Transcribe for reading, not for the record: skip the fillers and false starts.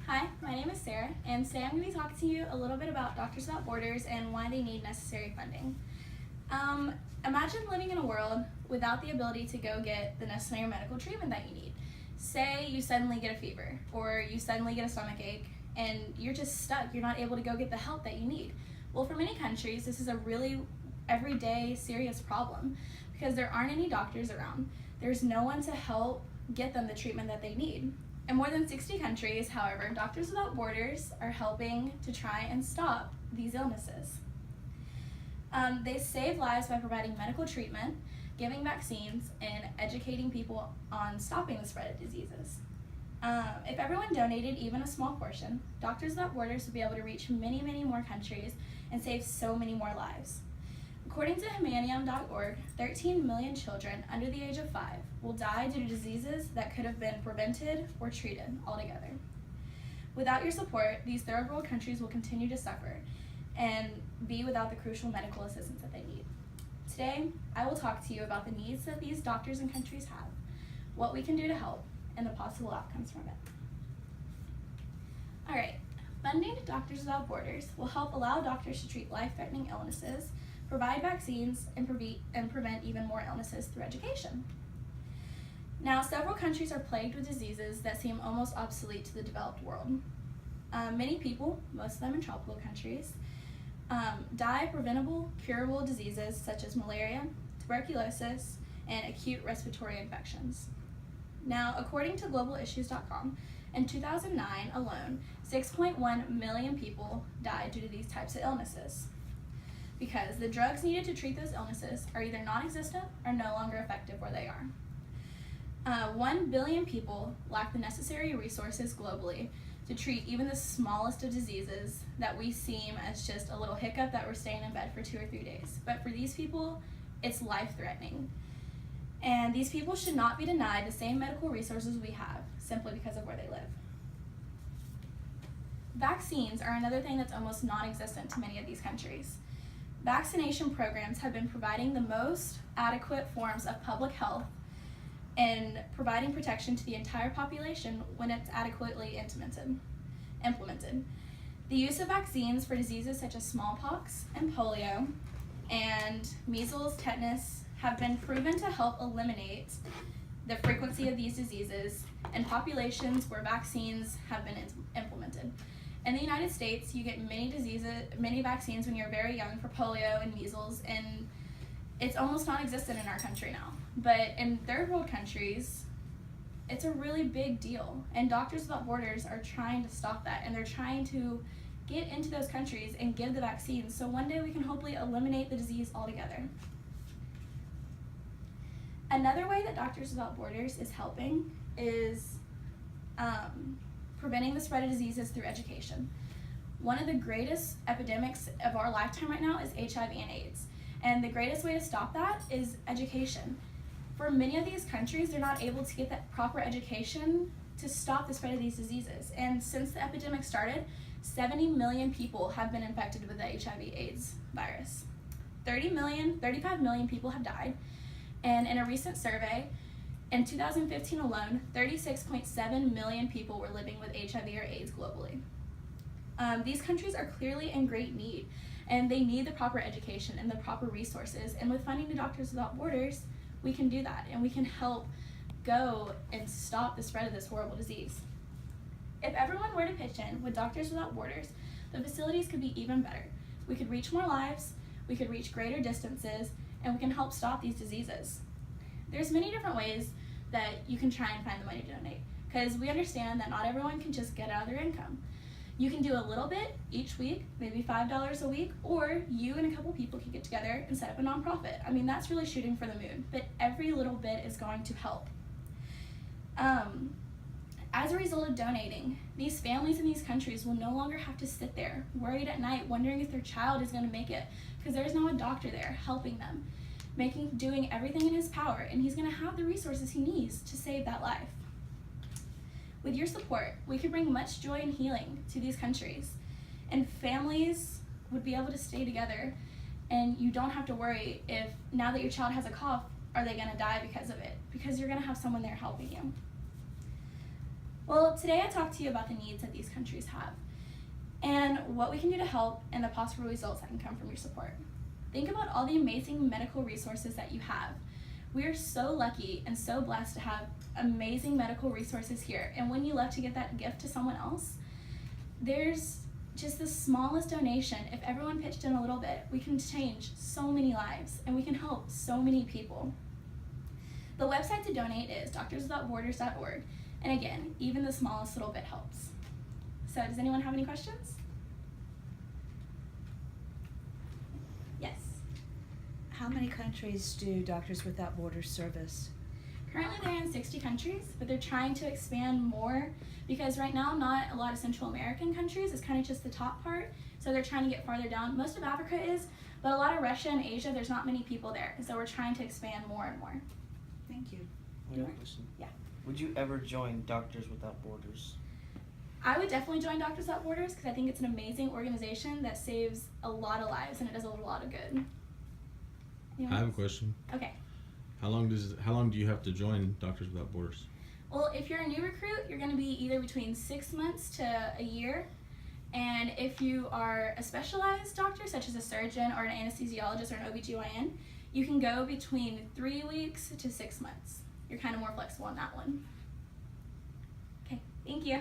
Hi, my name is Sarah, and today I'm going to be talking to you a little bit about Doctors Without Borders and why they need necessary funding. Imagine living in a world without the ability to go get the necessary medical treatment that you need. Say you suddenly get a fever, or you suddenly get a stomach ache, and you're just stuck. You're not able to go get the help that you need. Well, for many countries, this is a really everyday serious problem because there aren't any doctors around. There's no one to help get them the treatment that they need. In more than 60 countries, however, Doctors Without Borders are helping to try and stop these illnesses. They save lives by providing medical treatment, giving vaccines, and educating people on stopping the spread of diseases. If everyone donated even a small portion, Doctors Without Borders would be able to reach many, many more countries and save so many more lives. According to Humanium.org, 13 million children under the age of 5 will die due to diseases that could have been prevented or treated altogether. Without your support, these third world countries will continue to suffer and be without the crucial medical assistance that they need. Today, I will talk to you about the needs that these doctors and countries have, what we can do to help, and the possible outcomes from it. All right, funding Doctors Without Borders will help allow doctors to treat life-threatening illnesses, provide vaccines, and prevent even more illnesses through education. Now, several countries are plagued with diseases that seem almost obsolete to the developed world. Many people, most of them in tropical countries, die of preventable, curable diseases such as malaria, tuberculosis, and acute respiratory infections. Now, according to GlobalIssues.com, in 2009 alone, 6.1 million people died due to these types of illnesses, because the drugs needed to treat those illnesses are either non-existent or no longer effective where they are. 1 billion people lack the necessary resources globally to treat even the smallest of diseases that we seem as just a little hiccup that we're staying in bed for 2 or 3 days. But for these people, it's life-threatening. And these people should not be denied the same medical resources we have simply because of where they live. Vaccines are another thing that's almost non-existent to many of these countries. Vaccination programs have been providing the most adequate forms of public health and providing protection to the entire population when it's adequately implemented. The use of vaccines for diseases such as smallpox and polio and measles, tetanus have been proven to help eliminate the frequency of these diseases in populations where vaccines have been implemented. In the United States, you get many vaccines when you're very young for polio and measles, and it's almost non-existent in our country now. But in third world countries, it's a really big deal, and Doctors Without Borders are trying to stop that, and they're trying to get into those countries and give the vaccines so one day we can hopefully eliminate the disease altogether. Another way that Doctors Without Borders is helping is preventing the spread of diseases through education. One of the greatest epidemics of our lifetime right now is HIV and AIDS. And the greatest way to stop that is education. For many of these countries, they're not able to get that proper education to stop the spread of these diseases. And since the epidemic started, 70 million people have been infected with the HIV/AIDS virus. 35 million people have died. And in a recent survey, in 2015 alone, 36.7 million people were living with HIV or AIDS globally. These countries are clearly in great need, and they need the proper education and the proper resources. And with funding to Doctors Without Borders, we can do that, and we can help go and stop the spread of this horrible disease. If everyone were to pitch in with Doctors Without Borders, the facilities could be even better. We could reach more lives, we could reach greater distances, and we can help stop these diseases. There's many different ways that you can try and find the money to donate, because we understand that not everyone can just get out of their income. You can do a little bit each week, maybe $5 a week, or you and a couple people can get together and set up a nonprofit. I mean, that's really shooting for the moon, but every little bit is going to help. As a result of donating, these families in these countries will no longer have to sit there worried at night wondering if their child is going to make it, because there's now a doctor there helping them, doing everything in his power, and he's going to have the resources he needs to save that life. With your support, we could bring much joy and healing to these countries, and families would be able to stay together, and you don't have to worry if now that your child has a cough, are they going to die because of it? Because you're going to have someone there helping you. Well, today I talked to you about the needs that these countries have and what we can do to help and the possible results that can come from your support. Think about all the amazing medical resources that you have. We are so lucky and so blessed to have amazing medical resources here. And when you love to give that gift to someone else, there's just the smallest donation. If everyone pitched in a little bit, we can change so many lives and we can help so many people. The website to donate is doctorswithoutborders.org. And again, even the smallest little bit helps. So does anyone have any questions? Yes. How many countries do Doctors Without Borders service? Currently they're in 60 countries, but they're trying to expand more because right now not a lot of Central American countries. It's kind of just the top part. So they're trying to get farther down. Most of Africa is, but a lot of Russia and Asia, there's not many people there. So we're trying to expand more and more. Thank you. I got a question. Yeah. Would you ever join Doctors Without Borders? I would definitely join Doctors Without Borders because I think it's an amazing organization that saves a lot of lives and it does a lot of good. Anyone I have a else? question. Okay. How long do you have to join Doctors Without Borders? Well, if you're a new recruit, you're going to be either between 6 months to a year. And if you are a specialized doctor, such as a surgeon or an anesthesiologist or an OBGYN, you can go between 3 weeks to 6 months. You're kind of more flexible on that one. Okay, thank you.